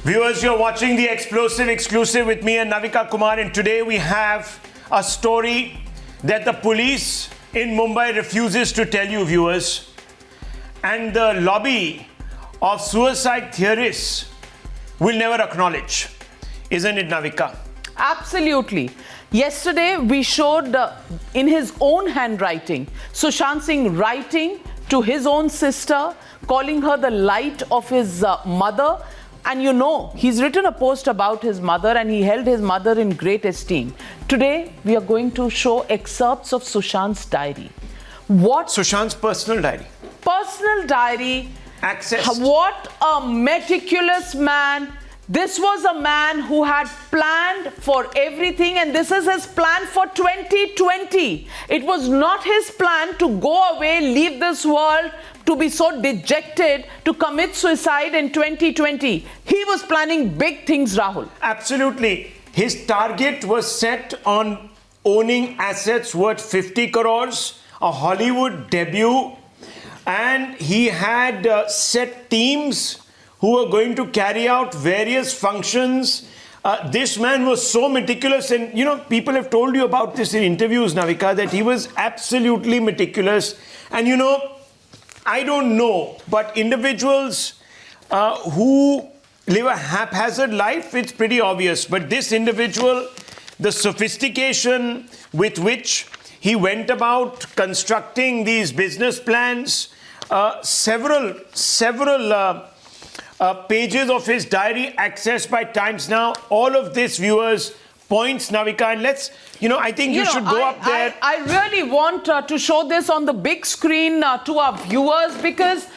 Viewers, you're watching the Explosive Exclusive with me and Navika Kumar, and today we have a story that the police in Mumbai refuses to tell you, viewers, and the lobby of suicide theorists will never acknowledge. Isn't it, Navika? Absolutely. Yesterday we showed in his own handwriting, Sushant Singh writing to his own sister, calling her the light of his mother. And you know, he's written a post about his mother and he held his mother in great esteem. Today, we are going to show excerpts of Sushant's diary. What? Sushant's personal diary. Personal diary. Accessed. What a meticulous man. This was a man who had planned for everything, and this is his plan for 2020. It was not his plan to go away, leave this world, to be so dejected, to commit suicide in 2020. He was planning big things, Rahul. Absolutely. His target was set on owning assets worth 50 crores, a Hollywood debut, and he had set teams who were going to carry out various functions. This man was so meticulous, and you know, people have told you about this in interviews, Navika, that he was absolutely meticulous. And you know, I don't know, but individuals who live a haphazard life, it's pretty obvious. But this individual, the sophistication with which he went about constructing these business plans, several pages of his diary accessed by Times Now. All of this, viewers, points, Navika, and let's, I think you should go up there. I really want to show this on the big screen to our viewers because,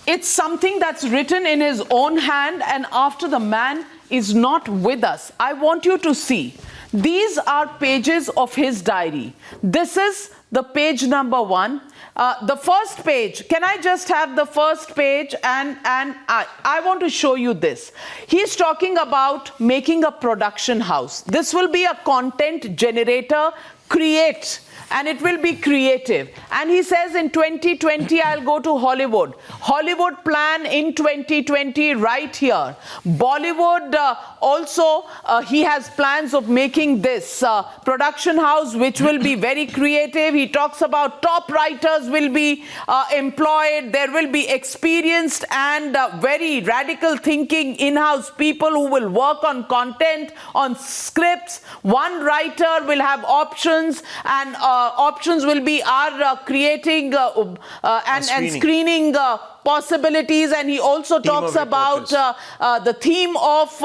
it's something that's written in his own hand, and after the man is not with us. I want you to see. These are pages of his diary. This is the page number 1. The first page, can I just have the first page? And I want to show you this. He's talking about making a production house. This will be a content generator, create, and it will be creative. And he says in 2020, I'll go to Hollywood. Hollywood plan in 2020 right here. Bollywood also, he has plans of making this production house, which will be very creative. He talks about top writers will be employed. There will be experienced and very radical thinking in-house people who will work on content, on scripts. One writer will have options, and options will be our creating and screening possibilities. And he also talks about the theme of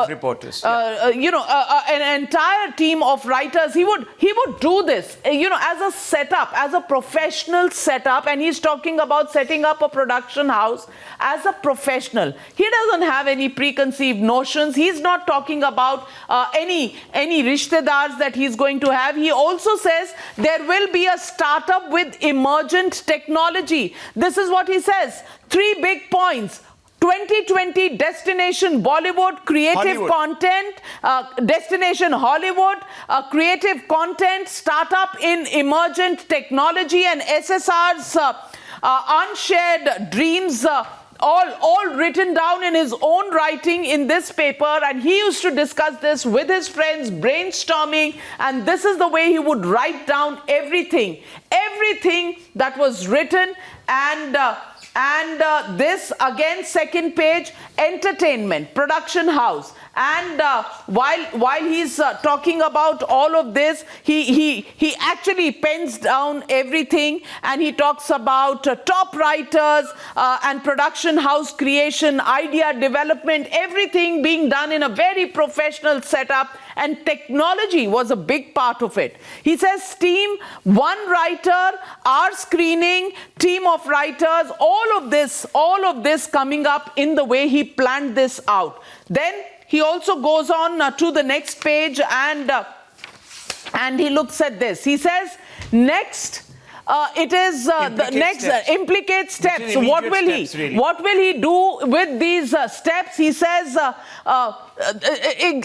reporters. An entire team of writers. He would do this, as a setup, as a professional setup. And he's talking about setting up a production house as a professional. He doesn't have any preconceived notions. He's not talking about any rishtedars that he's going to have. He also says there will be a startup with emergent technology. This is what he says. 3 big points. 2020 destination Bollywood, creative content, destination Hollywood, creative content, startup in emergent technology, and SSR's unshared dreams, all written down in his own writing in this paper. And he used to discuss this with his friends, brainstorming, and this is the way he would write down everything that was written. And this again, second page, entertainment, production house. And while he's talking about all of this, he actually pens down everything, and he talks about top writers and production house creation, idea development, everything being done in a very professional setup, and technology was a big part of it. He says team, one writer, our screening, team of writers, all of this coming up in the way he planned this out. Then he also goes on to the next page, and he looks at this. He says, next, it is the next implicate steps. So what will he? Steps, really. What will he do with these steps? He says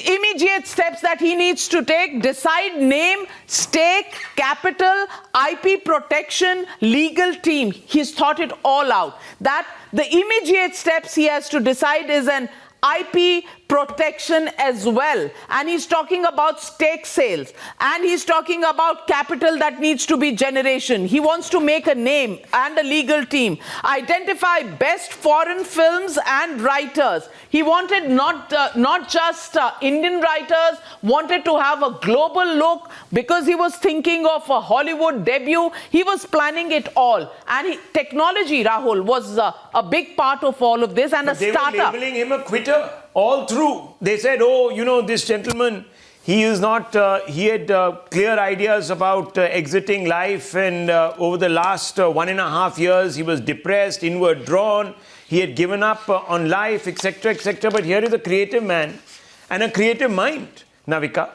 immediate steps that he needs to take: decide name, stake, capital, IP protection, legal team. He's thought it all out. That the immediate steps he has to decide is an IP protection as well, and he's talking about stake sales, and he's talking about capital that needs to be generation. He wants to make a name and a legal team, identify best foreign films and writers. He wanted not just Indian writers, wanted to have a global look because he was thinking of a Hollywood debut. He was planning it all, and technology, Rahul, was a big part of all of this, and but a they startup. were labeling him a quitter all through. They said, oh, you know, this gentleman, he is not, he had clear ideas about exiting life, and over the last 1.5 years, he was depressed, inward drawn, he had given up on life, etc., etc. But here is a creative man and a creative mind, Navika.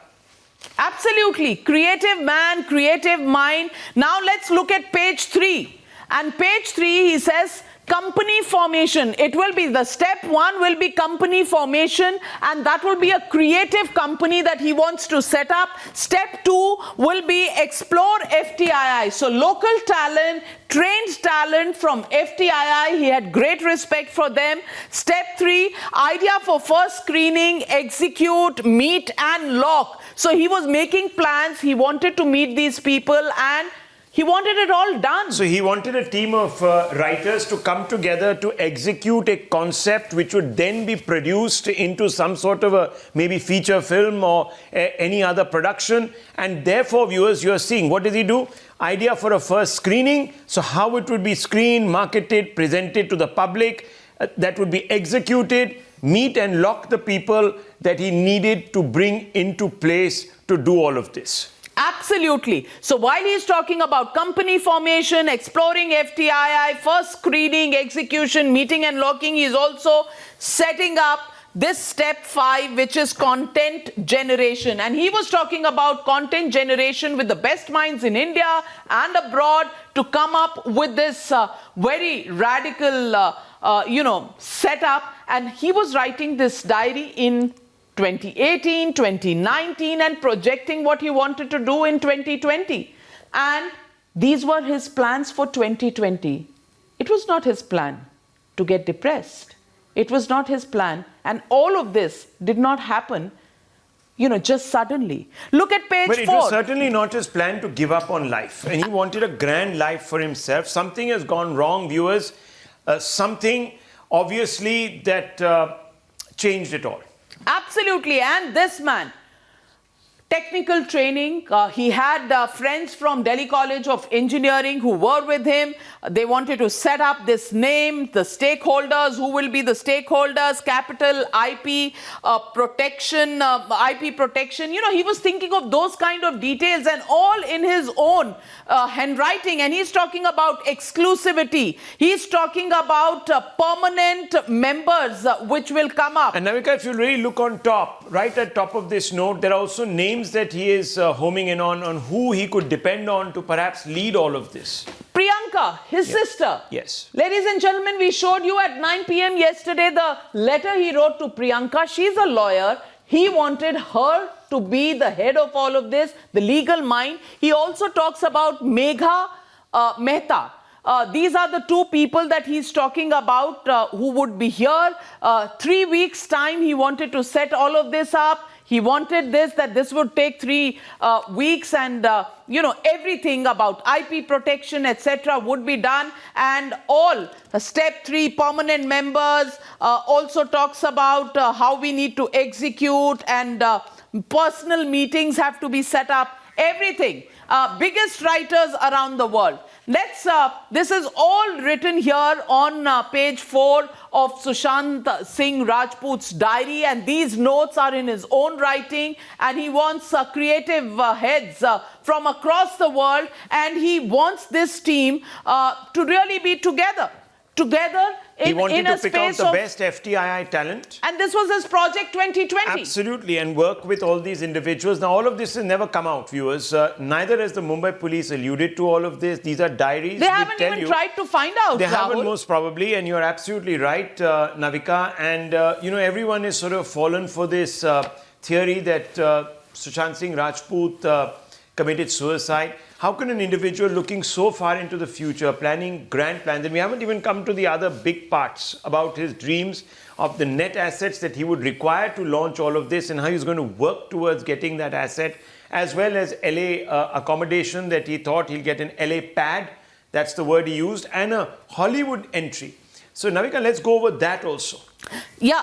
Absolutely. Creative man, creative mind. Now let's look at page 3. And page 3, he says, company formation. It will be the step 1 will be company formation, and that will be a creative company that he wants to set up. Step 2 will be explore FTII. So local talent, trained talent from FTII. He had great respect for them. Step 3, idea for first screening, execute, meet and lock. So he was making plans. He wanted to meet these people, and he wanted it all done. So he wanted a team of writers to come together to execute a concept which would then be produced into some sort of a maybe feature film or any other production. And therefore, viewers, you're seeing, what does he do? Idea for a first screening. So how it would be screened, marketed, presented to the public, that would be executed, meet and lock the people that he needed to bring into place to do all of this. Absolutely. So while he's talking about company formation, exploring FTII, first screening, execution, meeting and locking, he's also setting up this step 5, which is content generation. And he was talking about content generation with the best minds in India and abroad to come up with this very radical, setup. And he was writing this diary in 2018, 2019, and projecting what he wanted to do in 2020. And these were his plans for 2020. It was not his plan to get depressed. It was not his plan. And all of this did not happen, just suddenly. Look at page 4. But it was certainly not his plan to give up on life. And he wanted a grand life for himself. Something has gone wrong, viewers. Something, obviously, that changed it all. Absolutely. And this man, technical training. He had friends from Delhi College of Engineering who were with him. They wanted to set up this name, the stakeholders, who will be the stakeholders, capital, IP, protection, IP protection. He was thinking of those kind of details, and all in his own handwriting. And he's talking about exclusivity. He's talking about permanent members which will come up. And Navika, if you really look on top, right at top of this note, there are also names that he is homing in on who he could depend on to perhaps lead all of this. Priyanka, his sister. Yes. Ladies and gentlemen, we showed you at 9 p.m. yesterday the letter he wrote to Priyanka. She's a lawyer. He wanted her to be the head of all of this, the legal mind. He also talks about Megha Mehta. These are the two people that he's talking about who would be here. 3 weeks' time, he wanted to set all of this up. He wanted that this would take 3 weeks, and everything about IP protection, etc. would be done. And all step 3 permanent members also talks about how we need to execute, and personal meetings have to be set up. Everything. Biggest writers around the world. This is all written here on page 4 of Sushant Singh Rajput's diary, and these notes are in his own writing, and he wants creative heads from across the world, and he wants this team to really be together. together He wanted in a to pick out space the of... best FTII talent. And this was his Project 2020. Absolutely, and work with all these individuals. Now, all of this has never come out, viewers. Neither has the Mumbai police alluded to all of this. These are diaries. They haven't even tried to find out, They Rahul. haven't, most probably, and you're absolutely right, Navika. And, everyone is sort of fallen for this theory that Sushant Singh Rajput committed suicide. How can an individual looking so far into the future, planning grand plans, and we haven't even come to the other big parts about his dreams of the net assets that he would require to launch all of this and how he's going to work towards getting that asset, as well as LA accommodation that he thought he'll get an LA pad, that's the word he used, and a Hollywood entry. So Navika, let's go over that also. Yeah.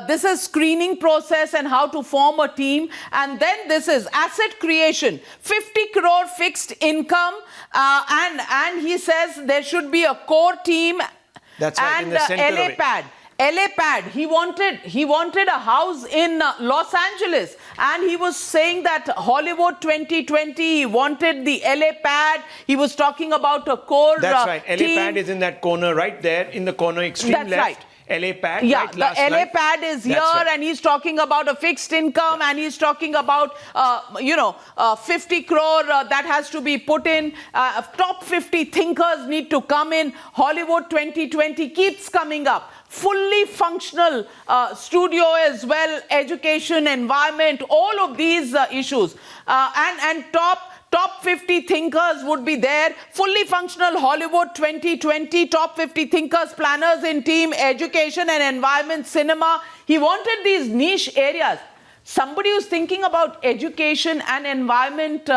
This is screening process and how to form a team. And then this is asset creation, 50 crore fixed income. And he says there should be a core team. That's right, and in the center LA of it. pad. LA pad. He wanted a house in Los Angeles. And he was saying that Hollywood 2020, he wanted the LA pad. He was talking about a core That's right. LA team. pad is in that corner right there, in the corner extreme That's left. right. LA pad, yeah, right, the last LA night. pad is here, That's right. and he's talking about a fixed income, and he's talking about 50 crore that has to be put in. Top 50 thinkers need to come in. Hollywood 2020 keeps coming up. Fully functional studio as well, education, environment, all of these issues, and top 50 thinkers would be there. Fully functional Hollywood 2020, top 50 thinkers, planners in team, education and environment, cinema. He wanted these niche areas. Somebody who's thinking about education and environment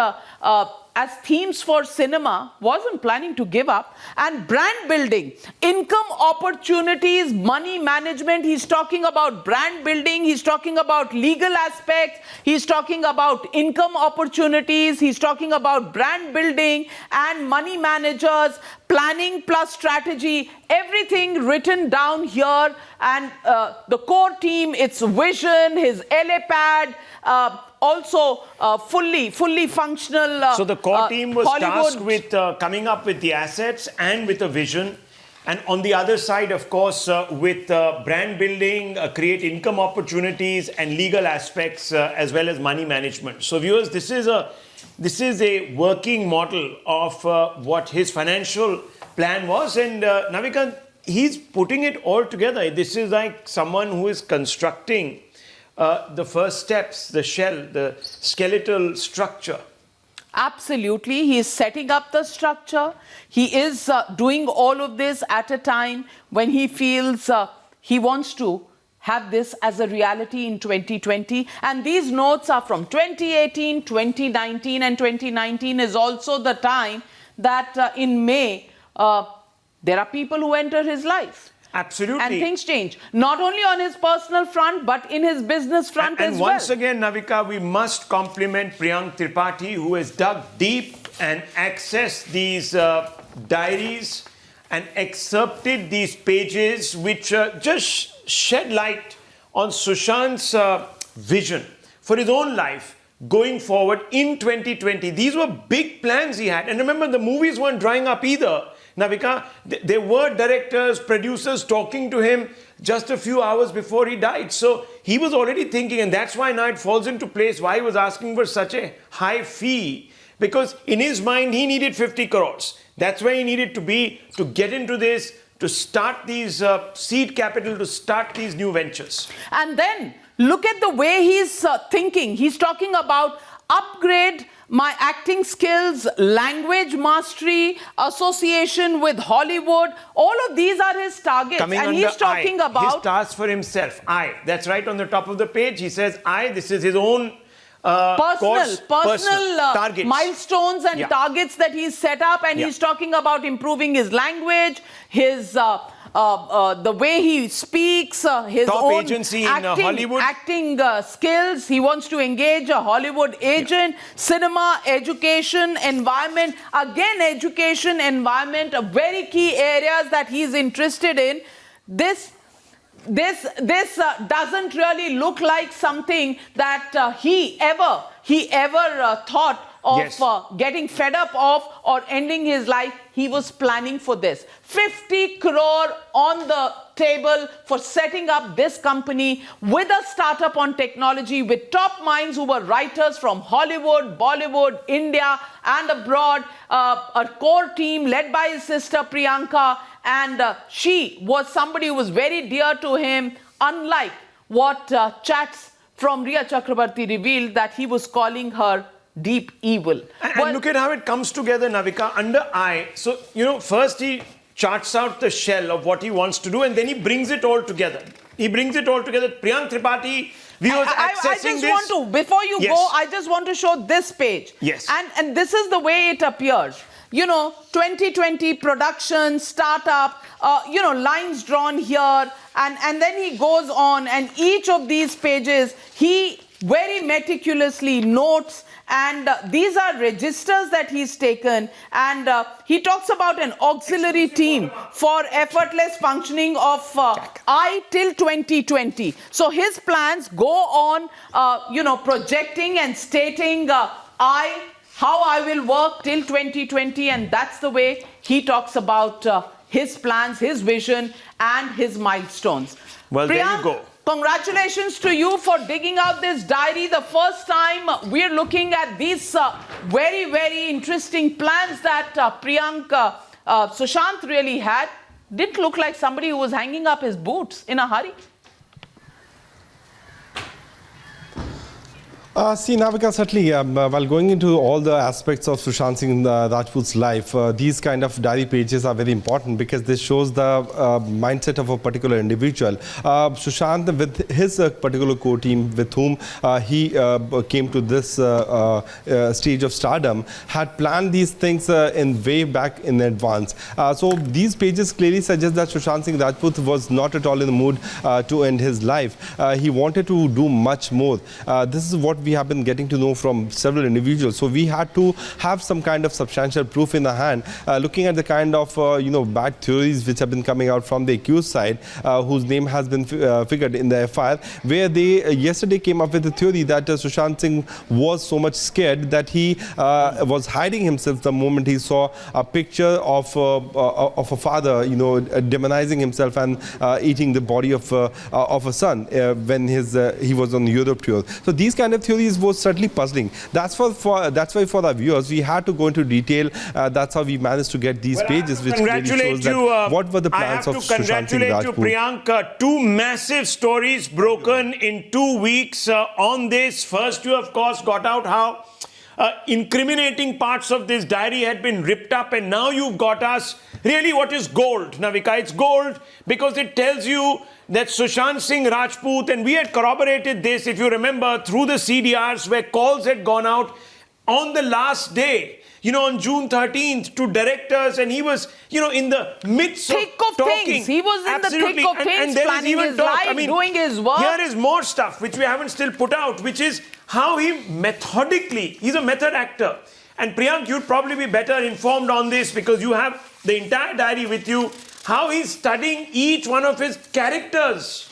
as themes for cinema wasn't planning to give up. And brand building, income opportunities, money management. He's talking about brand building. He's talking about legal aspects. He's talking about income opportunities. He's talking about brand building and money managers, planning plus strategy, everything written down here. And the core team, its vision, his LA pad, also fully functional. So the core team was Hollywood. tasked with coming up with the assets and with a vision. And on the other side, of course, with brand building, create income opportunities and legal aspects as well as money management. So viewers, this is a working model of what his financial plan was. And Navika, he's putting it all together. This is like someone who is constructing the first steps, the shell, the skeletal structure. Absolutely. He is setting up the structure. He is doing all of this at a time when he feels he wants to have this as a reality in 2020. And these notes are from 2018, 2019, and 2019 is also the time that in May, there are people who enter his life. Absolutely. And things change, not only on his personal front, but in his business front as well. And once again, Navika, we must compliment Priyank Tripathi, who has dug deep and accessed these diaries and excerpted these pages, which just shed light on Sushant's vision for his own life going forward in 2020. These were big plans he had. And remember, the movies weren't drying up either. Navika, there were directors, producers talking to him just a few hours before he died. So he was already thinking, and that's why now it falls into place why he was asking for such a high fee. Because in his mind, he needed 50 crores. That's where he needed to be to get into this, to start these seed capital, to start these new ventures. And then look at the way he's thinking. He's talking about upgrade my acting skills, language mastery, association with Hollywood. All of these are his targets. Coming and he's talking about his task for himself. That's right on the top of the page. He says this is his own personal targets, milestones and targets that he's set up. And he's talking about improving his language, his the way he speaks, his top own agency in acting, Hollywood. skills. He wants to engage a Hollywood agent, cinema, education, environment. Again, education, environment, very key areas that he's interested in. This doesn't really look like something that he ever thought of Yes. getting fed up of or ending his life, he was planning for this. 50 crore on the table for setting up this company with a startup on technology with top minds who were writers from Hollywood, Bollywood, India and abroad, a core team led by his sister Priyanka, and she was somebody who was very dear to him, unlike what chats from Riya Chakrabarti revealed, that he was calling her deep evil. And look at how it comes together, Navika, under I. So, first he charts out the shell of what he wants to do and then he brings it all together. Priyank Tripathi, viewers accessing this. Before you Yes. go, I just want to show this page. Yes. And this is the way it appears. 2020 production, startup, lines drawn here. And then he goes on, and each of these pages, he very meticulously notes, and these are registers that he's taken, and he talks about an auxiliary team for effortless functioning of I till 2020. So his plans go on, projecting and stating how I will work till 2020, and that's the way he talks about his plans, his vision, and his milestones. Well, there Priyank, you go. Congratulations to you for digging out this diary. The first time we're looking at these very, very interesting plans that Sushant really had. Didn't look like somebody who was hanging up his boots in a hurry. See, Navika, certainly, while going into all the aspects of Sushant Singh Rajput's life, these kind of diary pages are very important because this shows the mindset of a particular individual. Sushant, with his particular core team with whom he came to this stage of stardom, had planned these things in way back in advance. So these pages clearly suggest that Sushant Singh Rajput was not at all in the mood to end his life. He wanted to do much more. This is what we have been getting to know from several individuals. So we had to have some kind of substantial proof in the hand, looking at the kind of bad theories which have been coming out from the accused side, whose name has been figured in the FIR, where they yesterday came up with a theory that Sushant Singh was so much scared that he was hiding himself the moment he saw a picture of a father, demonizing himself and eating the body of a son when he was on Europe tour. So these kind of theories was certainly puzzling. That's why for our viewers we had to go into detail. That's how we managed to get these pages, which really shows that what were the plans of Sushant Singh Rajput. I have to congratulate you, Priyank. Two massive stories broken in 2 weeks on this. First, you of course got out how incriminating parts of this diary had been ripped up, and now you've got us really what is gold, Navika. It's gold because it tells you that Sushant Singh Rajput, and we had corroborated this, if you remember, through the CDRs where calls had gone out on the last day, on June 13th to directors, and he was, in the midst of talking. Things. He was in Absolutely. the thick of things, and there is planning even his talk. life, doing his work. Here is more stuff which we haven't still put out, which is how he methodically, he's a method actor. And Priyank, you'd probably be better informed on this because you have the entire diary with you, how he's studying each one of his characters.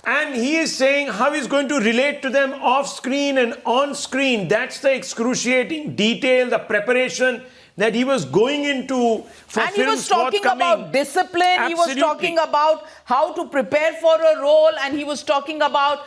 And he is saying how he's going to relate to them off screen and on screen. That's the excruciating detail, the preparation that he was going into for and he was films talking forthcoming. about discipline. Absolutely. He was talking about how to prepare for a role, and he was talking about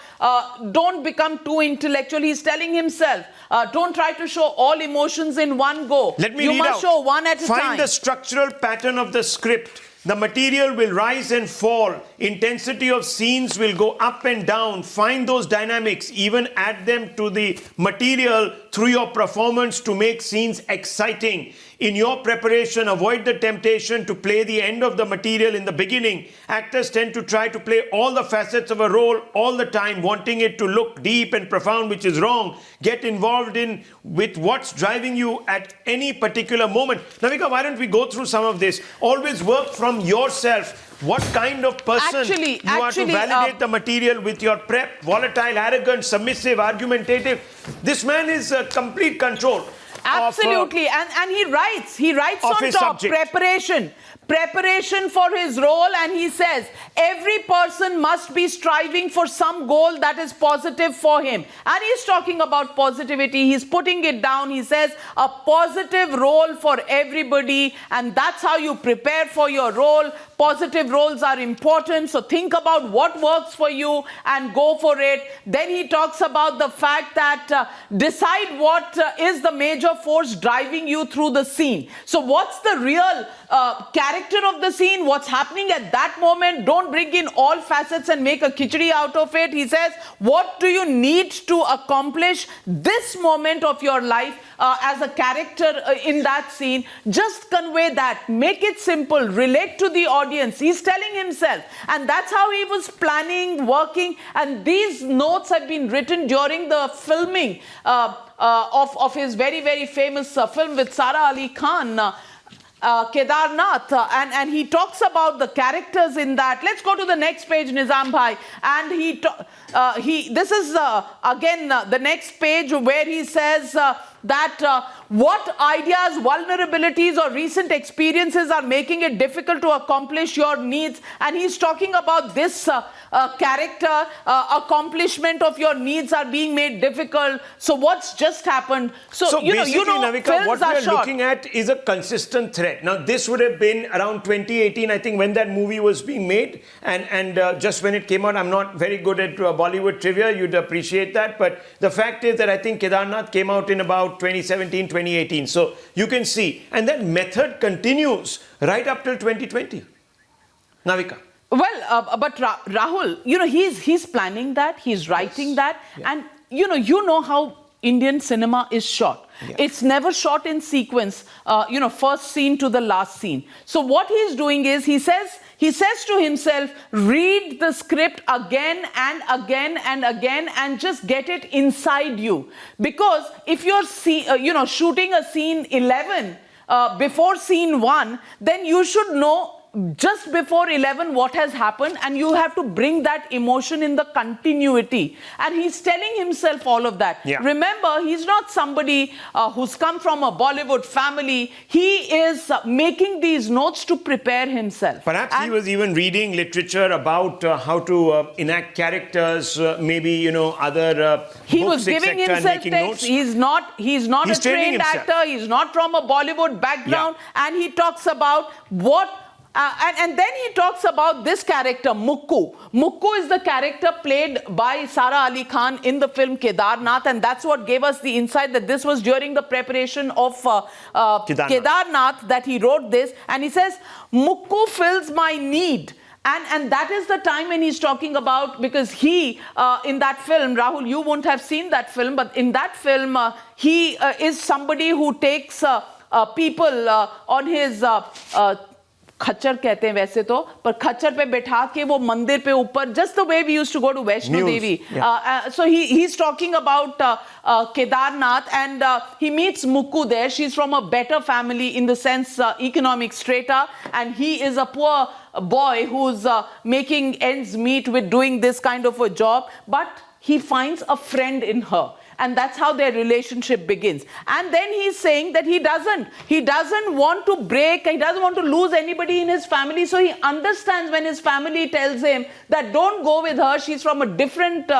don't become too intellectual. He's telling himself, don't try to show all emotions in one go. Let me you read must out. show one at a time. Find the structural pattern of the script. The material will rise and fall. Intensity of scenes will go up and down. Find those dynamics. Even add them to the material through your performance to make scenes exciting. In your preparation, avoid the temptation to play the end of the material in the beginning. Actors tend to try to play all the facets of a role all the time, wanting it to look deep and profound, which is wrong. Get involved with what's driving you at any particular moment. Navika, why don't we go through some of this? Always work from yourself. What kind of person you are to validate the material with your prep. Volatile, arrogant, submissive, argumentative. This man is complete control. Absolutely. And he writes on top, subject. preparation. preparation for his role, and he says every person must be striving for some goal that is positive for him. And he's talking about positivity. He's putting it down. He says a positive role for everybody, and that's how you prepare for your role. Positive roles are important, so think about what works for you and go for it. Then he talks about the fact that decide what is the major force driving you through the scene. So what's the real character of the scene? What's happening at that moment? Don't bring in all facets and make a khichdi out of it. He says, what do you need to accomplish this moment of your life as a character in that scene? Just convey that. Make it simple. Relate to the audience. He's telling himself. And that's how he was planning, working. And these notes have been written during the filming of his very, very famous film with Sara Ali Khan, Kedarnath, and he talks about the characters in that. Let's go to the next page, Nizam Bhai. And this is again the next page where he says that what ideas, vulnerabilities or recent experiences are making it difficult to accomplish your needs. And he's talking about this character, accomplishment of your needs are being made difficult. So what's just happened? So basically, Navika, what we're looking at is a consistent thread. Now, this would have been around 2018, I think, when that movie was being made. And just when it came out, I'm not very good at Bollywood trivia. You'd appreciate that. But the fact is that I think Kedarnath came out in about 2017, 2018. So you can see. And that method continues right up till 2020. Navika. Well, but Rahul, he's planning that, he's writing that, and you know how Indian cinema is shot. Yeah. It's never shot in sequence, first scene to the last scene. So what he's doing is he says to himself, read the script again and again and again and just get it inside you. Because if you're shooting a scene 11 before scene 1, then you should know just before 11 what has happened, and you have to bring that emotion in the continuity. And he's telling himself all of that. Yeah. Remember, he's not somebody who's come from a Bollywood family. He is making these notes to prepare himself. Perhaps he was even reading literature about how to enact characters, maybe, other he books, was giving himself text. Notes. He's not a trained actor. He's not from a Bollywood background. Yeah. And he talks about what and then he talks about this character, Mukku. Mukku is the character played by Sara Ali Khan in the film Kedarnath, and that's what gave us the insight that this was during the preparation of Kedarnath that he wrote this. And he says, Mukku fills my need. And that is the time when he's talking about, because he, in that film, Rahul, you won't have seen that film, but in that film, he is somebody who takes people on his... खच्चर कहते हैं वैसे तो, पर खच्चर पे बैठा के वो मंदिर पे ऊपर, just the way we used to go to Vaishno Devi. So he's talking about Kedarnath, and he meets Mukku there. She's from a better family in the sense economic strata, and he is a poor boy who's making ends meet with doing this kind of a job, but he finds a friend in her. And that's how their relationship begins. And then he's saying that he doesn't want to break, he doesn't want to lose anybody in his family. So he understands when his family tells him that don't go with her, she's from a different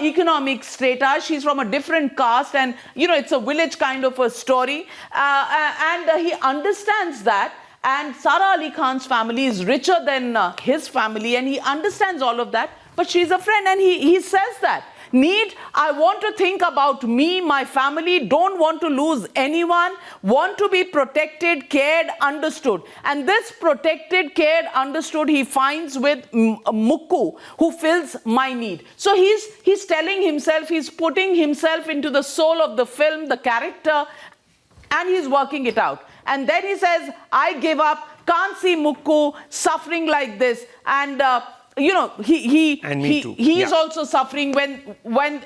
economic strata, she's from a different caste, and it's a village kind of a story. And he understands that. And Sara Ali Khan's family is richer than his family, and he understands all of that. But she's a friend, and he says that. I want to think about me, my family, don't want to lose anyone, want to be protected, cared, understood. And this protected, cared, understood he finds with Mukku, who fills my need. So he's telling himself, he's putting himself into the soul of the film, the character, and he's working it out. And then he says, I give up, can't see Mukku suffering like this. And he is also suffering when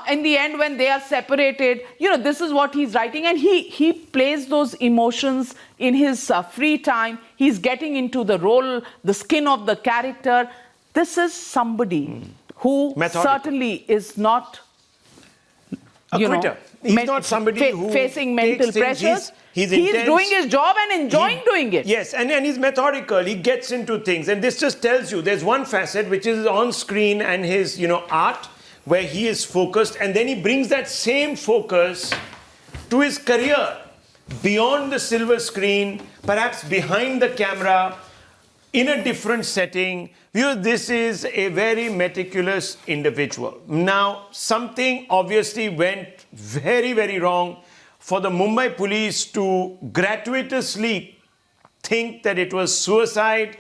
in the end, when they are separated. This is what he's writing, and he plays those emotions in his free time. He's getting into the role, the skin of the character. This is somebody who certainly is not A quitter. He's not somebody who facing takes mental things. pressures. He's He's doing his job and enjoying doing it. Yes, and he's methodical. He gets into things. And this just tells you there's one facet which is on screen and his, art where he is focused. And then he brings that same focus to his career beyond the silver screen, perhaps behind the camera, in a different setting. This is a very meticulous individual. Now, something obviously went very, very wrong for the Mumbai police to gratuitously think that it was suicide,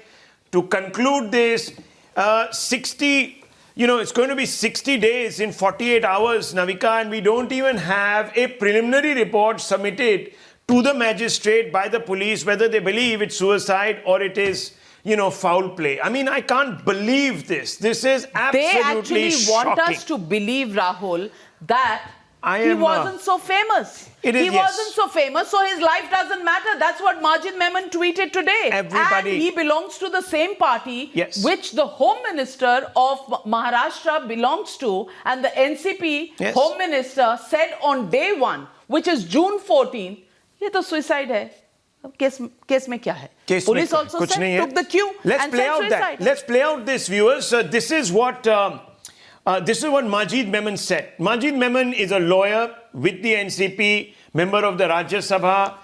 to conclude this 60, it's going to be 60 days in 48 hours, Navika, and we don't even have a preliminary report submitted to the magistrate by the police whether they believe it's suicide or it is foul play. I mean, I can't believe this. This is absolutely They actually want shocking. us to believe, Rahul, that he wasn't so famous. He wasn't so famous, so his life doesn't matter. That's what Majid Memon tweeted today. Everybody. And he belongs to the same party Yes. which the Home Minister of Maharashtra belongs to, and the NCP Yes. Home Minister said on day 1, which is June 14, ये तो suicide है. Case में क्या है? Police also कुछ said, नहीं took the cue Let's and play said out suicide. that. Let's play out this, viewers. This is what Majid Memon said. Majid Memon is a lawyer with the NCP, member of the Rajya Sabha,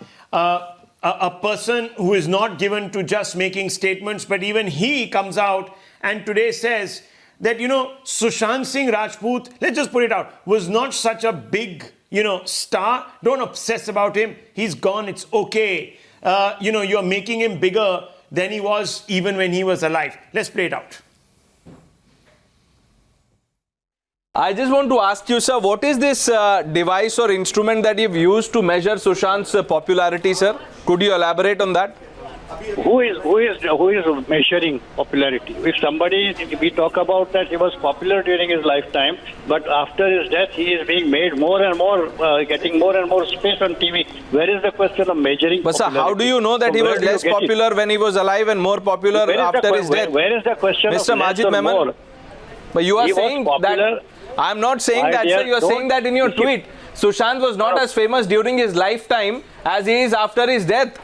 a person who is not given to just making statements, but even he comes out and today says that, Sushant Singh Rajput, let's just put it out, was not such a big, star. Don't obsess about him. He's gone. It's okay. You're making him bigger than he was even when he was alive. Let's play it out. I just want to ask you, sir, what is this device or instrument that you've used to measure Sushant's popularity, sir? Could you elaborate on that? Who is measuring popularity? If somebody, we talk about that he was popular during his lifetime, but after his death he is being made more and more, getting more and more space on TV. Where is the question of measuring But popularity? sir, how do you know that he was less popular when he was alive and more popular after his death? Where is the question Mr. of Majid less or Memon, more? but you are He was saying popular. that... I'm not saying that, sir. You are saying that in your tweet. Sushant was not as famous during his lifetime as he is after his death.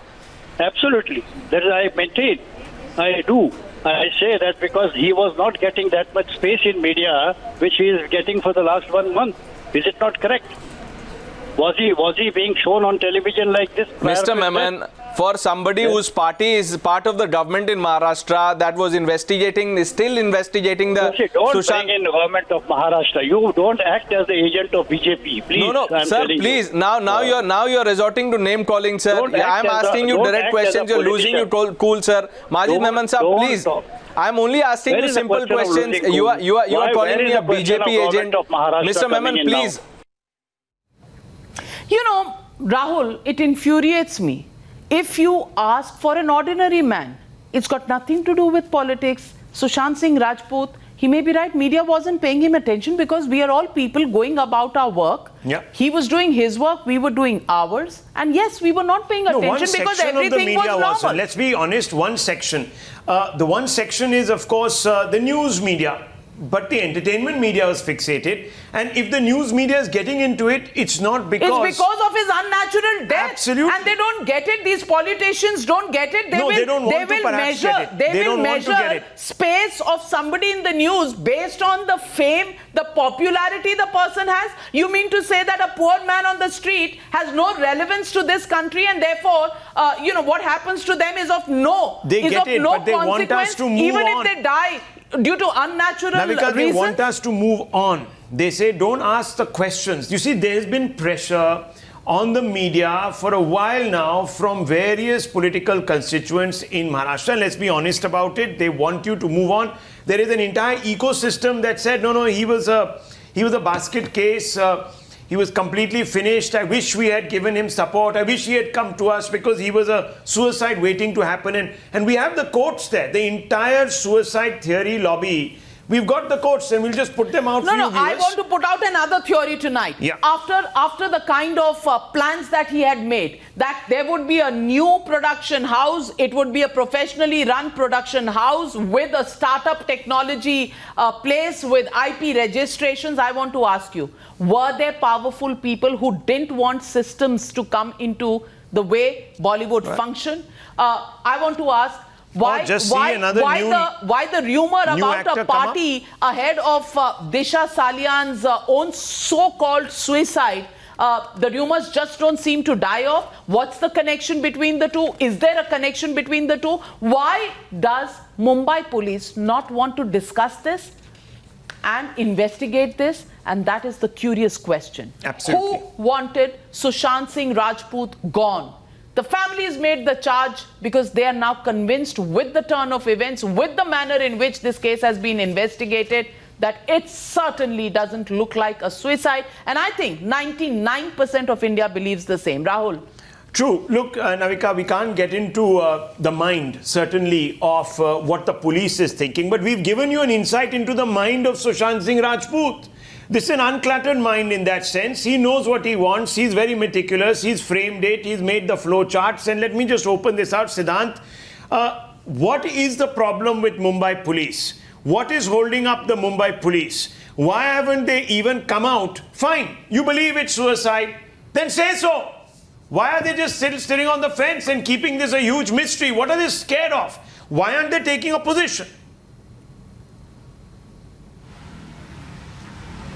Absolutely. That is, I maintain. I do. I say that because he was not getting that much space in media, which he is getting for the last 1 month. Is it not correct? Was he being shown on television like this? Mr. Memon, for somebody whose party is part of the government in Maharashtra that was investigating, is still investigating the Don't Sushant... bring in the government of Maharashtra. You don't act as the agent of BJP, please. No, I'm sir, telling please. you. Now you're resorting to name calling, sir. Don't act I'm as asking you don't direct act as a questions. You're losing your politician. cool, sir. Majid Memon, sir, Don't please. talk. I'm only asking Where you is the simple question of questions. losing You are Why- calling where me is a the question of BJP government agent. of Maharashtra Mr. Memon, coming in now? please. Rahul, it infuriates me. If you ask for an ordinary man, it's got nothing to do with politics. Sushant Singh Rajput, he may be right, media wasn't paying him attention because we are all people going about our work. Yeah. He was doing his work, we were doing ours. And yes, we were not paying attention because everything was normal. Let's be honest, one section. The one section is, of course, the news media. But the entertainment media was fixated. And if the news media is getting into it, it's not because... It's because of his unnatural death. Absolutely. And they don't get it. These politicians don't get it. They don't want to perhaps get it. They will don't want to get measure it. space of somebody in the news based on the fame, the popularity the person has. You mean to say that a poor man on the street has no relevance to this country and therefore, what happens to them is of no They get it, but they want consequence, us to move even on. if they die due to unnatural Navika, they reasons. want us to move on. They say, don't ask the questions. You see, there's been pressure on the media for a while now from various political constituents in Maharashtra. Let's be honest about it. They want you to move on. There is an entire ecosystem that said, no, he was a basket case. He was completely finished. I wish we had given him support. I wish he had come to us because he was a suicide waiting to happen. And we have the quotes there. The entire suicide theory lobby We've got the quotes and we'll just put them out for you No, I viewers. want to put out another theory tonight. Yeah. After the kind of plans that he had made, that there would be a new production house, it would be a professionally run production house with a startup technology place with IP registrations. I want to ask you, were there powerful people who didn't want systems to come into the way Bollywood functioned? I want to ask, why the rumor about a party ahead of Disha Salian's own so-called suicide? The rumors just don't seem to die off. What's the connection between the two? Is there a connection between the two? Why does Mumbai police not want to discuss this and investigate this? And that is the curious question. Absolutely. Who wanted Sushant Singh Rajput gone? The families made the charge because they are now convinced with the turn of events, with the manner in which this case has been investigated, that it certainly doesn't look like a suicide. And I think 99% of India believes the same. Rahul. True. Look, Navika, we can't get into the mind, certainly, of what the police is thinking. But we've given you an insight into the mind of Sushant Singh Rajput. This is an uncluttered mind in that sense. He knows what he wants. He's very meticulous. He's framed it. He's made the flow charts. And let me just open this out, Siddhant. What is the problem with Mumbai police? What is holding up the Mumbai police? Why haven't they even come out? Fine, you believe it's suicide, then say so. Why are they just sitting on the fence and keeping this a huge mystery? What are they scared of? Why aren't they taking a position?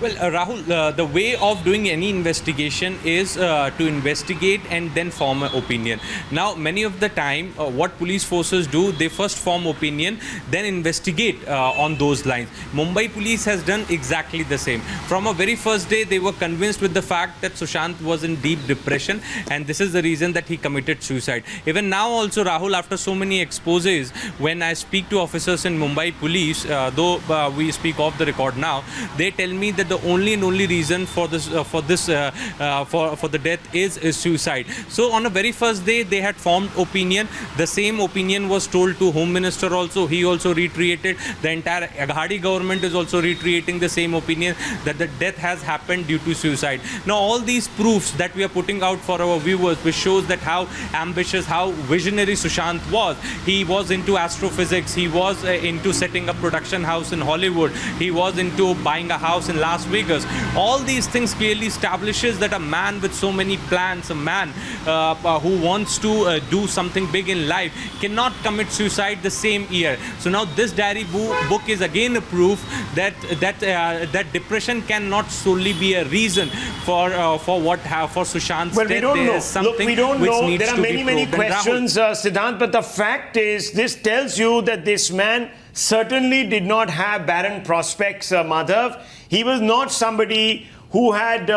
Well, Rahul, the way of doing any investigation is to investigate and then form an opinion. Now, many of the time, what police forces do, they first form opinion, then investigate on those lines. Mumbai police has done exactly the same. From a very first day, they were convinced with the fact that Sushant was in deep depression, and this is the reason that he committed suicide. Even now also, Rahul, after so many exposes, when I speak to officers in Mumbai police, though we speak off the record now, they tell me that the only reason for this for the death is suicide. So on the very first day they had formed opinion. The same opinion was told to Home Minister also. He also reiterated. The entire Aghadi government is also reiterating the same opinion, that the death has happened due to suicide. Now all these proofs that we are putting out for our viewers, which shows that how ambitious, how visionary Sushant was. He was into astrophysics. He was into setting up production house in Hollywood. He was into buying a house in Las Vegas. All these things clearly establishes that a man with so many plans, a man who wants to do something big in life, cannot commit suicide the same year. So now this diary book is again a proof that depression cannot solely be a reason for Sushant's death. We don't there know. is something Look, we don't know. needs There are to many, be many proved. questions, Siddhant, but the fact is, this tells you that this man certainly did not have barren prospects, Madhav. He was not somebody who had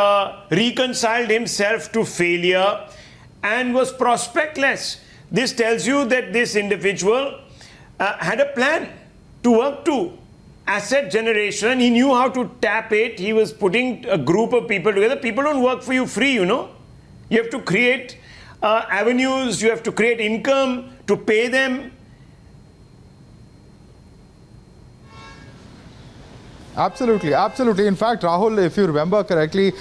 reconciled himself to failure and was prospectless. This tells you that this individual had a plan to work to. Asset generation, he knew how to tap it. He was putting a group of people together. People don't work for you free, you know. You have to create avenues, you have to create income to pay them. Absolutely, absolutely. In fact, Rahul, if you remember correctly,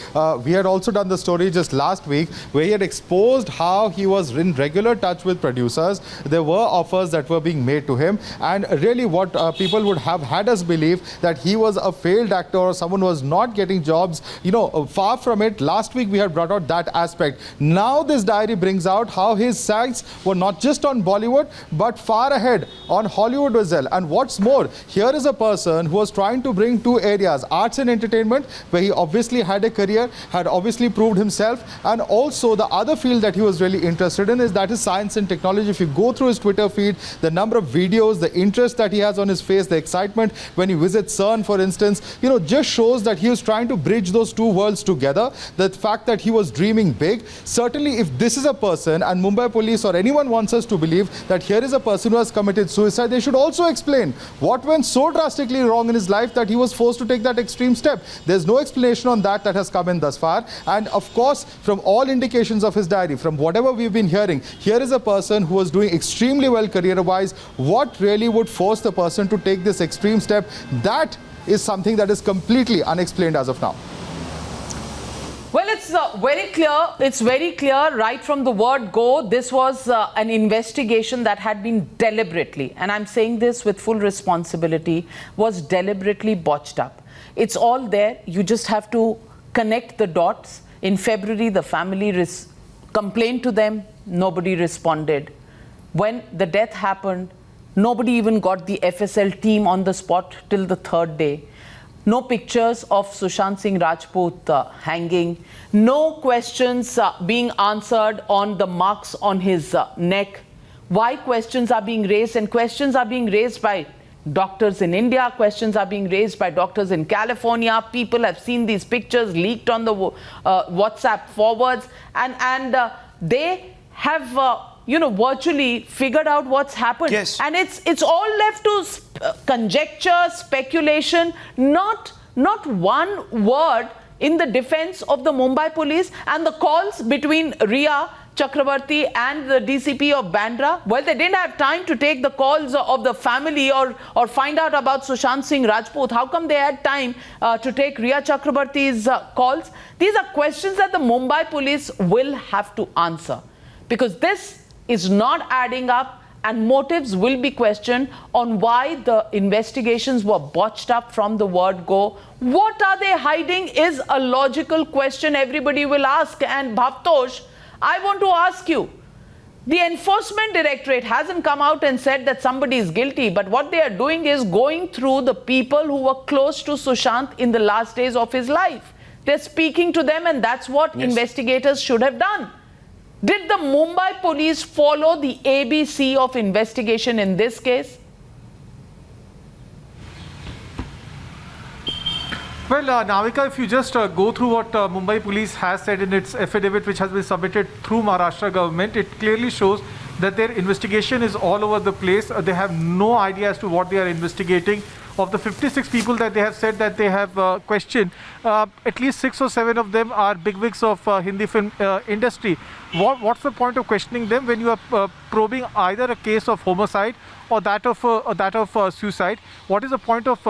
we had also done the story just last week where he had exposed how he was in regular touch with producers. There were offers that were being made to him, and really what people would have had us believe that he was a failed actor or someone who was not getting jobs. You know, far from it. Last week we had brought out that aspect. Now this diary brings out how his sights were not just on Bollywood but far ahead on Hollywood as well. And what's more, here is a person who was trying to bring two areas, arts and entertainment, where he obviously had a career, had obviously proved himself, and also the other field that he was really interested in is that is science and technology. If you go through his Twitter feed, the number of videos, the interest that he has on his face, the excitement when he visits CERN, for instance, you know, just shows that he was trying to bridge those two worlds together. The fact that he was dreaming big. Certainly, if this is a person, and Mumbai police or anyone wants us to believe that here is a person who has committed suicide, they should also explain what went so drastically wrong in his life that he was was forced to take that extreme step. There's no explanation on that has come in thus far. And of course, from all indications of his diary, from whatever we've been hearing, here is a person who was doing extremely well career-wise. What really would force the person to take this extreme step? That is something that is completely unexplained as of now. Well, it's very clear. It's very clear right from the word go. This was an investigation that had been deliberately, and I'm saying this with full responsibility, was deliberately botched up. It's all there. You just have to connect the dots. In February, the family complained to them. Nobody responded. When the death happened, nobody even got the FSL team on the spot till the third day. No pictures of Sushant Singh Rajput hanging. No questions being answered on the marks on his neck. Why questions are being raised? And questions are being raised by doctors in India. Questions are being raised by doctors in California. People have seen these pictures leaked on the WhatsApp forwards. And they have... virtually figured out what's happened. Yes. And it's all left to conjecture, speculation, not one word in the defense of the Mumbai police. And the calls between Riya Chakrabarti and the DCP of Bandra, well, they didn't have time to take the calls of the family or find out about Sushant Singh Rajput. How come they had time to take Riya Chakrabarti's calls? These are questions that the Mumbai police will have to answer, because this is not adding up, and motives will be questioned on why the investigations were botched up from the word go. What are they hiding is a logical question everybody will ask. And Bhavtosh, I want to ask you, the Enforcement Directorate hasn't come out and said that somebody is guilty, but what they are doing is going through the people who were close to Sushant in the last days of his life. They're speaking to them, and that's what investigators should have done. Did the Mumbai police follow the ABC of investigation in this case? Well, Navika, if you just go through what Mumbai police has said in its affidavit, which has been submitted through Maharashtra government, it clearly shows that their investigation is all over the place. They have no idea as to what they are investigating. Of the 56 people that they have said that they have questioned, at least 6 or 7 of them are bigwigs of Hindi film industry. What's the point of questioning them when you are probing either a case of homicide or that of suicide? What is the point of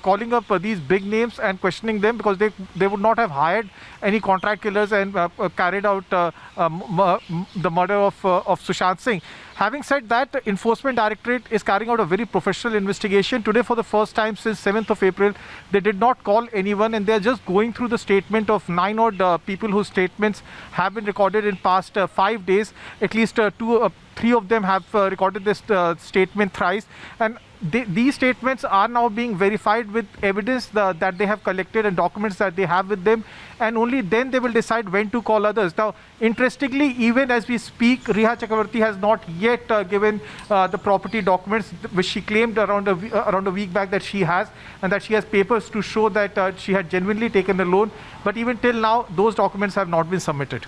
calling up these big names and questioning them, because they would not have hired any contract killers and carried out the murder of Sushant Singh. Having said that, Enforcement Directorate is carrying out a very professional investigation. Today, for the first time since 7th of April, they did not call anyone, and they are just going through the statement of 9 odd people whose statements have been recorded in past 5 days. At least 3 of them have recorded this statement thrice, and these statements are now being verified with evidence that they have collected and documents that they have with them, and only then they will decide when to call others. Now, interestingly, even as we speak, Riya Chakrabarti has not yet given the property documents which she claimed around a week back that she has, and that she has papers to show that she had genuinely taken a loan. But even till now, those documents have not been submitted.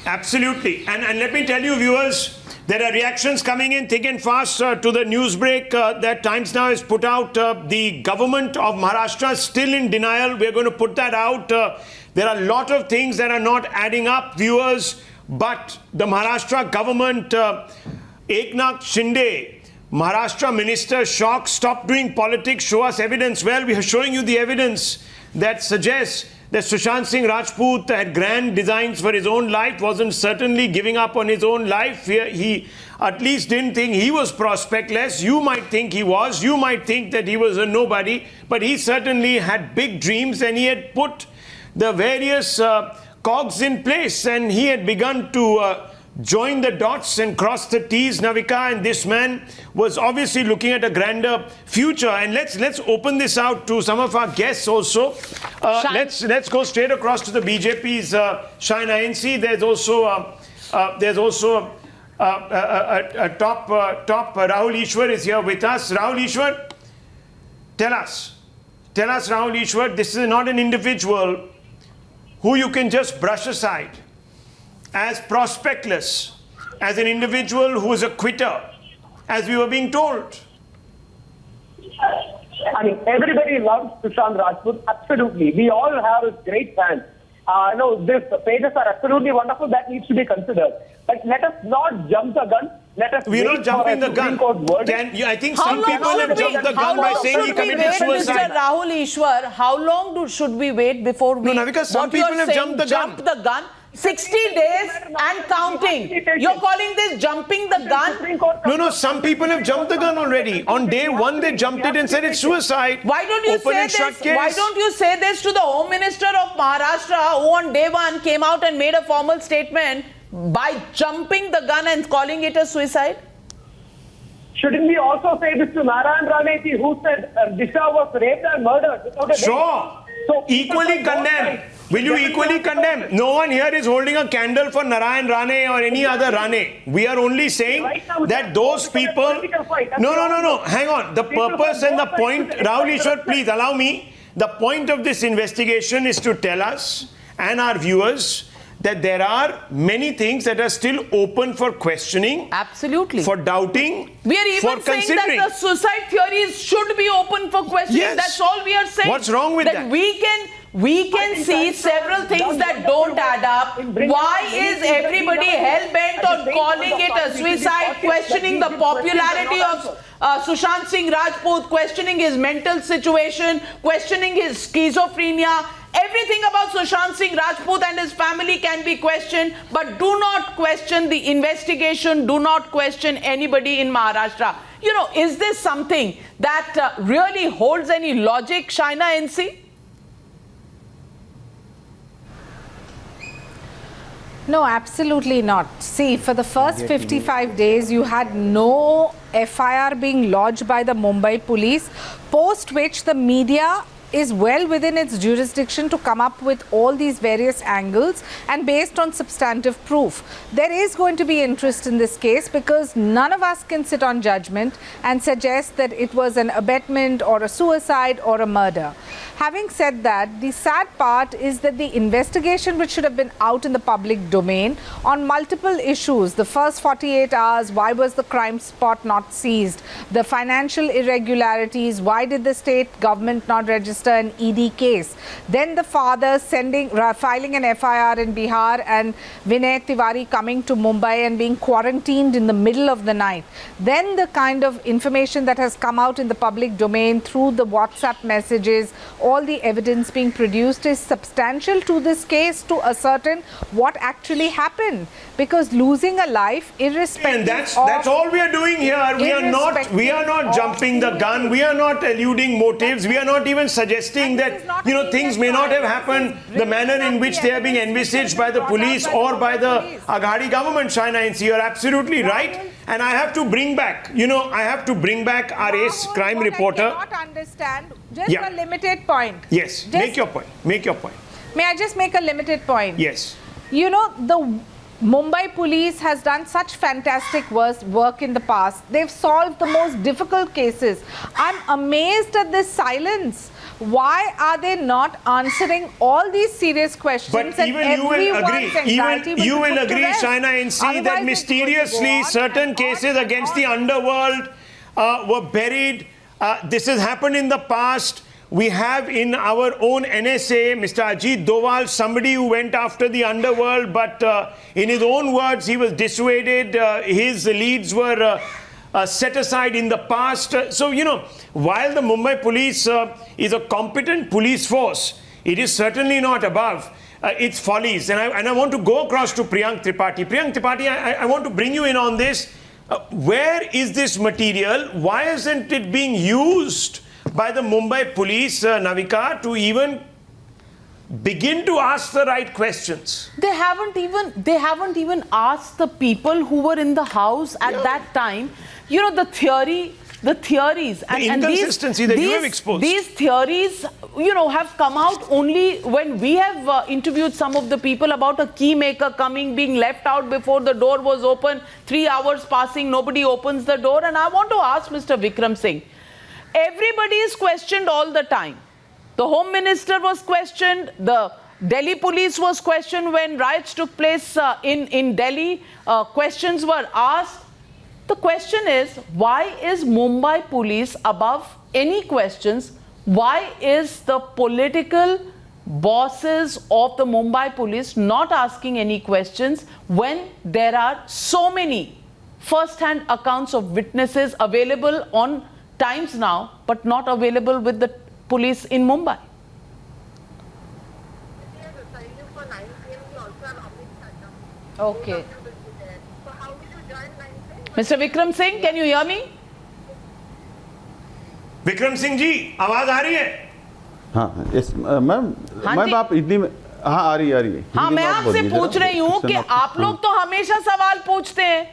Absolutely. And let me tell you, viewers, there are reactions coming in thick and fast to the news break that Times Now has put out. The government of Maharashtra is still in denial. We're going to put that out. There are a lot of things that are not adding up, viewers. But the Maharashtra government, Eknath Shinde, Maharashtra minister, shocked, stop doing politics, show us evidence. Well, we are showing you the evidence that suggests that Sushant Singh Rajput had grand designs for his own life, wasn't certainly giving up on his own life. He at least didn't think he was prospectless. You might think he was. You might think that he was a nobody. But he certainly had big dreams, and he had put the various cogs in place, and he had begun to join the dots and cross the T's, Navika, and this man was obviously looking at a grander future. And let's open this out to some of our guests also. Let's go straight across to the BJP's Shaina NC. There's also a top Rahul Ishwar is here with us. Rahul Ishwar, tell us, Rahul Ishwar, this is not an individual who you can just brush aside as prospectless, as an individual who is a quitter, as we were being told. I mean, everybody loves Sushant Rajput, absolutely. We all have his great fans. These pages are absolutely wonderful. That needs to be considered. But let us not jump the gun. Let us We're not jumping the gun. I think some people have jumped the gun by saying he committed suicide. Mr. Rahul Ishwar, how long should we wait before we... No, because some people have jumped the gun. 60 days and counting. You're calling this jumping the gun? No, some people have jumped the gun already. On day one, they jumped it and said it's suicide. Why don't you say this? Why don't you say this to the Home Minister of Maharashtra, who on day one came out and made a formal statement by jumping the gun and calling it a suicide? Shouldn't we also say this to Narayan Raneti, who said Disha was raped and murdered without a Sure. So equally condemn. Will you equally condemn? No one here is holding a candle for Narayan Rane or any other Rane. We are only saying that those people... No. Hang on. The purpose and the point... Rahul Ishwar, please allow me. The point of this investigation is to tell us and our viewers that there are many things that are still open for questioning. Absolutely. For doubting. We are even saying that the suicide theories should be open for questioning. Yes. That's all we are saying. What's wrong with that? We can see several things that don't add up. Why is everybody hell-bent on calling it a suicide, questioning the popularity of Sushant Singh Rajput, questioning his mental situation, questioning his schizophrenia? Everything about Sushant Singh Rajput and his family can be questioned, but do not question the investigation, do not question anybody in Maharashtra. Is this something that really holds any logic, Shaina NC? No, absolutely not. See, for the first 55 days, you had no FIR being lodged by the Mumbai police, post which the media is well within its jurisdiction to come up with all these various angles and based on substantive proof. There is going to be interest in this case because none of us can sit on judgment and suggest that it was an abetment or a suicide or a murder. Having said that, the sad part is that the investigation, which should have been out in the public domain on multiple issues, the first 48 hours, why was the crime spot not seized, the financial irregularities, why did the state government not register an ED case, then the father filing an FIR in Bihar and Vinay Tiwari coming to Mumbai and being quarantined in the middle of the night, then the kind of information that has come out in the public domain through the WhatsApp messages, all the evidence being produced is substantial to this case to ascertain what actually happened, because losing a life irrespective and that's all we are doing here. We are not jumping the gun, we are not eluding motives, we are not even suggesting that things may not have happened the manner in which they are being envisaged by the police or by the Aghadi government. Shaina NC, you are absolutely right. And I have to bring back, our ace crime reporter. I cannot understand, just a limited point. Yes, make your point. May I just make a limited point? Yes. The Mumbai police has done such fantastic work in the past. They've solved the most difficult cases. I'm amazed at this silence. Why are they not answering all these serious questions? But even you will agree, Shaina NC, that mysteriously certain cases against the underworld were buried. This has happened in the past. We have in our own NSA, Mr. Ajit Doval, somebody who went after the underworld, but in his own words, he was dissuaded. His leads were set aside in the past. So, while the Mumbai police is a competent police force, it is certainly not above its follies. And I want to go across to Priyank Tripathi. Priyank Tripathi, I want to bring you in on this. Where is this material? Why isn't it being used by the Mumbai police, Navika, to even begin to ask the right questions? They haven't even asked the people who were in the house at that time. The theories and inconsistency that you have exposed. These theories, have come out only when we have interviewed some of the people about a key maker coming, being left out before the door was open, 3 hours passing, nobody opens the door. And I want to ask Mr. Vikram Singh, everybody is questioned all the time. The Home Minister was questioned, the Delhi police was questioned when riots took place in Delhi, questions were asked. The question is, why is Mumbai police above any questions? Why is the political bosses of the Mumbai police not asking any questions when there are so many first-hand accounts of witnesses available on Times Now, but not available with the police in Mumbai? Okay. Mr. Vikram Singh, can you hear me? Vikram Singh ji, आवाज आ रही है? हाँ, ma'am आप इतनी हाँ आ रही है। हाँ, मैं आपसे पूछ रही हूँ कि आप लोग तो हमेशा सवाल पूछते हैं।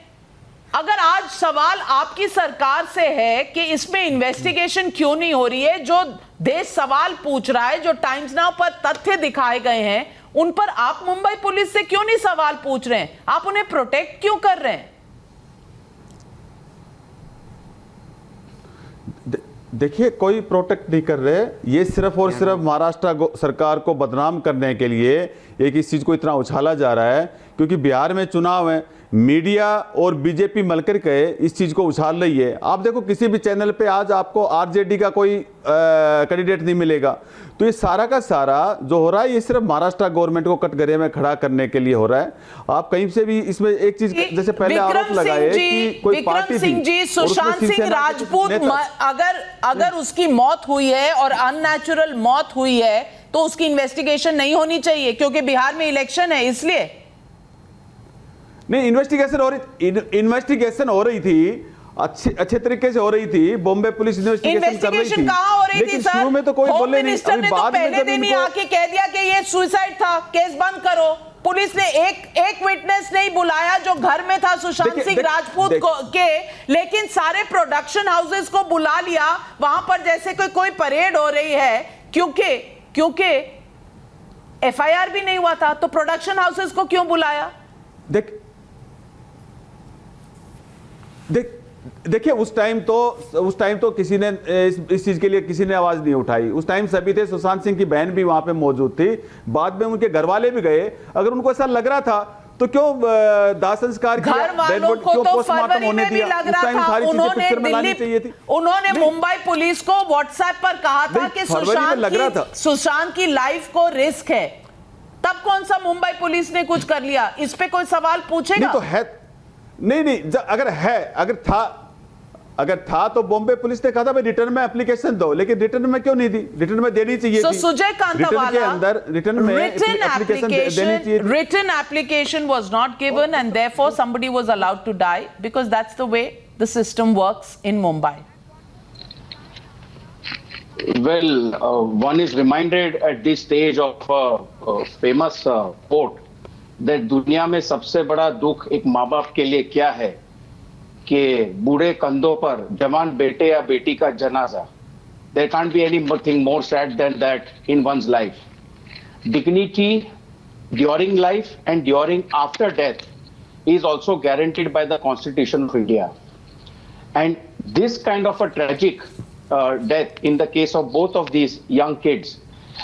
अगर आज सवाल आपकी सरकार से है कि इसमें इन्वेस्टिगेशन क्यों नहीं हो रही है, जो देश सवाल पूछ रहा है, जो टाइम्स नाउ पर तथ्य दिखाए गए हैं, उन पर आप मुंबई पुलिस से क्यों नहीं सवाल पूछ रहे हैं? आप उन्हें प्रोटेक्ट क्यों कर रहे हैं? देखिए, कोई प्रोटेक्ट नहीं कर रहे। ये सिर्फ और सिर्फ महाराष्ट्र सरकार को बदनाम करने के लिए एक इस चीज को इतना उछाला जा रहा है, क्योंकि बिहार में चुनाव है, मीडिया और बीजेपी मिलकर के इस चीज को उछाल रही है। आप देखो, किसी भी चैनल पे आज आपको आरजेडी का कोई कैंडिडेट नहीं मिलेगा। तो ये सारा का सारा जो हो रहा है, ये सिर्फ महाराष्ट्र गवर्नमेंट को कटघरे में खड़ा करने के लिए हो रहा है। आप कहीं से भी इसमें एक चीज, जैसे पहले आरोप लगाए कि कोई पार्टी सिंह जी, सुशांत सिंह राजपूत, अगर उसकी मौत हुई है और अननेचुरल मौत हुई है तो उसकी इन्वेस्टिगेशन नहीं होनी चाहिए, क्योंकि बिहार में इलेक्शन है, इसलिए नहीं। इन्वेस्टिगेशन हो रही थी, अच्छे तरीके से हो रही थी। बॉम्बे पुलिस इन्वेस्टिगेशन कर रही थी। कहां हो रही थी सर? शुरू में तो कोई बोले नहीं। मिनिस्टर ने तो पहले दिन ही आके कह दिया कि ये सुसाइड था, केस बंद करो। पुलिस ने एक विटनेस नहीं बुलाया जो घर में था सुशांत सिंह राजपूत के, लेकिन सारे प्रोडक्शन हाउसेस को बुला लिया वहां पर, जैसे कोई परेड हो रही है, क्योंकि एफआईआर भी नहीं हुआ था। तो प्रोडक्शन हाउसेस को क्यों बुलाया? देखिए, उस टाइम तो किसी ने इस चीज के लिए किसी ने आवाज नहीं उठाई। उस टाइम सभी थे। सुशांत सिंह की बहन भी वहां पे मौजूद थी, बाद में उनके घर वाले भी गए। अगर उनको ऐसा लग रहा था तो क्यों दाह संस्कार किया, घर वालों को तो फरवरी में भी लग रहा था। उन्होंने मुंबई पुलिस को व्हाट्सएप पर कहा था कि सुशांत की लाइफ को रिस्क है। तब कौन सा मुंबई पुलिस ने कुछ कर लिया? इस पे कोई सवाल पूछेगा? नहीं तो है, नहीं, अगर था तो बॉम्बे पुलिस ने कहा था भाई रिटर्न में एप्लीकेशन दो, लेकिन रिटर्न में क्यों नहीं दी? रिटर्न में देनी चाहिए थी। सुजय कांतावाला, के अंदर रिटर्न में एप्लीकेशन देनी चाहिए। Written application was not given and therefore somebody was allowed to die, because that's the way the system works in Mumbai. Well, one is reminded at this stage of a famous quote that दुनिया में सबसे बड़ा दुख एक माँ बाप के लिए क्या है कि बूढ़े कंधों पर जवान बेटे या बेटी का जनाजा। There can't be anything more sad than that in one's life. Dignity during life and during after death is also guaranteed by the Constitution of India. And this kind of a tragic death in the case of both of these young kids.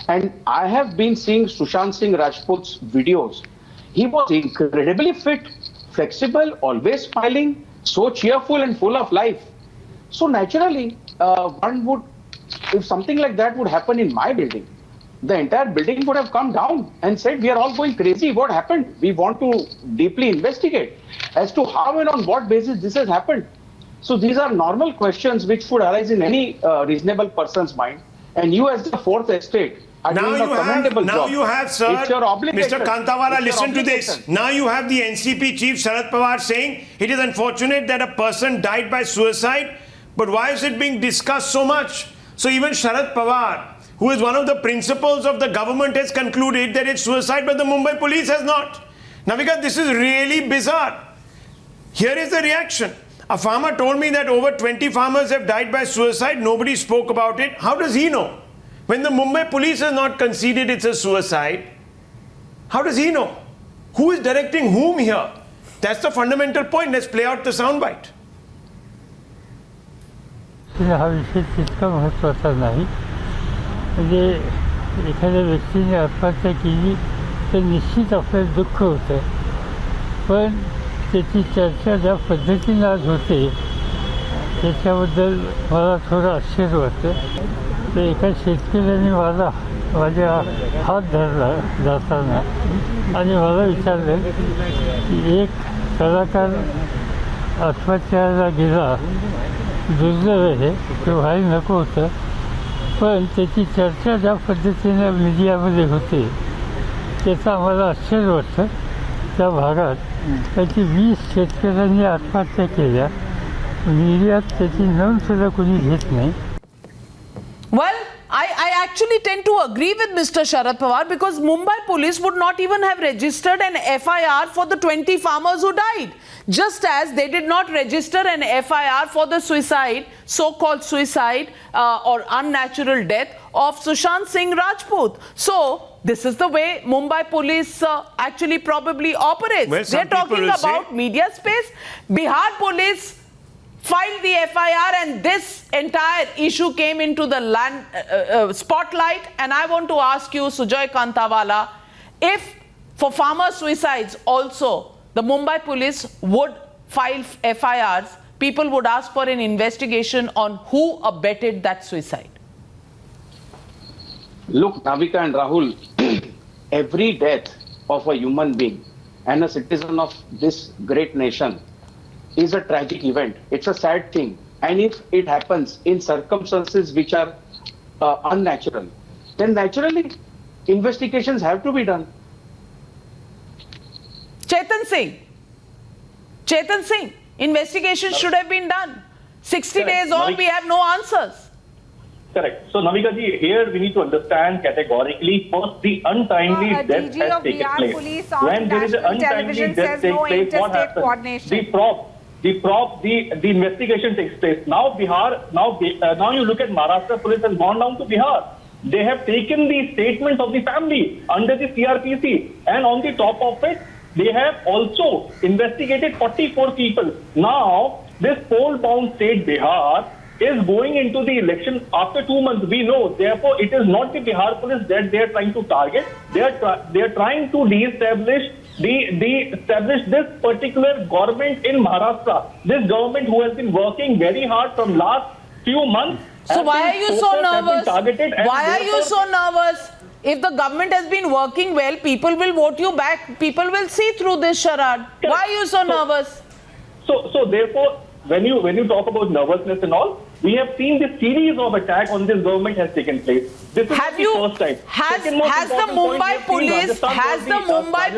And I have been seeing Sushant Singh Rajput's videos. He was incredibly fit, flexible, always smiling, so cheerful and full of life. So naturally, one would, if something like that would happen in my building, the entire building would have come down and said, we are all going crazy. What happened? We want to deeply investigate as to how and on what basis this has happened. So these are normal questions which would arise in any reasonable person's mind. And you as the fourth estate are doing a commendable job. Now you have, sir, Mr. Kantawala, listen to this. Now you have the NCP Chief Sharad Pawar saying it is unfortunate that a person died by suicide, but why is it being discussed so much? So even Sharad Pawar, who is one of the principals of the government, has concluded that it's suicide, but the Mumbai police has not. Now, because this is really bizarre. Here is the reaction. A farmer told me that over 20 farmers have died by suicide. Nobody spoke about it. How does he know? When the Mumbai police has not conceded it's a suicide, how does he know? Who is directing whom here? That's the fundamental point. Let's play out the soundbite. हा विषय तितका महत्त्वाचा नाही. म्हणजे एखाद्या व्यक्तीने आत्महत्या केली तर निश्चित आपल्याला दुःख होतं, पण त्याची चर्चा ज्या पद्धतीनं आज होते त्याच्याबद्दल मला थोडं आश्चर्य वाटतं. तर एका शेतकऱ्याने माझ्या हात धरला जाताना आणि मला विचारलं की एक कलाकार आत्महत्याला गेला, दुर्दैव आहे, ते व्हायला नको होतं, पण त्याची चर्चा ज्या पद्धतीनं मीडियामध्ये होते त्याचं आम्हाला आश्चर्य वाटतं. त्या भागात त्याची 20 शेतकऱ्यांनी आत्महत्या केल्या, मीडियात त्याची नोंदसुद्धा कोणी घेत नाही. Well, I actually tend to agree with Mr. Sharad Pawar, because Mumbai police would not even have registered an FIR for the 20 farmers who died. Just as they did not register an FIR for the suicide, so-called suicide or unnatural death of Sushant Singh Rajput. So, this is the way Mumbai police actually probably operates. Well, they're talking about media space. Bihar police filed the FIR, and this entire issue came into the spotlight. And I want to ask you, Sujay Kantawala, if for farmer suicides also the Mumbai police would file FIRs, people would ask for an investigation on who abetted that suicide. Look, Navika and Rahul, every death of a human being and a citizen of this great nation is a tragic event. It's a sad thing. And if it happens in circumstances which are unnatural, then naturally investigations have to be done. Chetan Singh, investigations should have been done. 60 days on, we have no answers. Correct. So, Navika ji, here we need to understand categorically, first, the untimely death DG has of taken Bihar place. Police on When there is an national untimely television death says takes no place, what interstate happens? coordination. The investigation takes place. Now now you look at Maharashtra police has gone down to Bihar. They have taken the statements of the family under the CRPC, and on the top of it, they have also investigated 44 people. Now, this poll-bound state Bihar is going into the election after 2 months. We know, therefore, it is not the Bihar police that they are trying to target. They are trying to establish this particular government in Maharashtra. This government who has been working very hard from last few months. So why are you so nervous? Why are you so nervous? If the government has been working well, people will vote you back. People will see through this charade. Why are you so nervous? So therefore, when you talk about nervousness and all, we have seen this series of attack on this government has taken place. This is not the first time. Has the Mumbai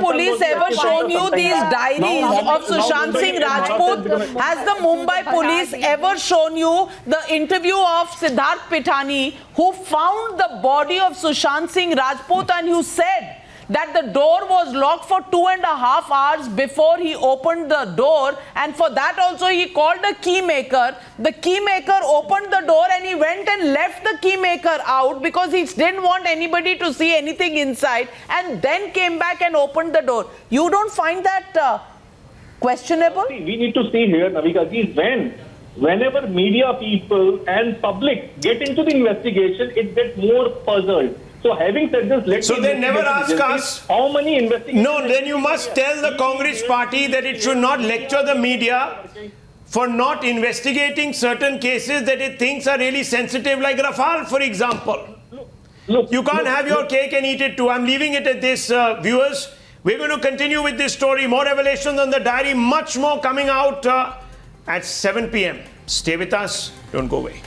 police ever shown you these diaries of Sushant Singh Rajput? Has the Mumbai police ever shown you the interview of Siddharth Pithani, who found the body of Sushant Singh Rajput and who said that the door was locked for 2.5 hours before he opened the door, and for that also he called a key maker. The key maker opened the door and he went and left the key maker out because he didn't want anybody to see anything inside, and then came back and opened the door. You don't find that questionable? We need to see here, Navika ji, whenever media people and public get into the investigation, it gets more puzzled. So having said this, so they never ask us how many investigations. No, then you must tell the Congress party that it should not lecture the media for not investigating certain cases that it thinks are really sensitive, like Rafale, for example. You can't have your cake and eat it too. I'm leaving it at this, viewers. We're going to continue with this story. More revelations on the diary, much more coming out at 7 p.m. Stay with us. Don't go away.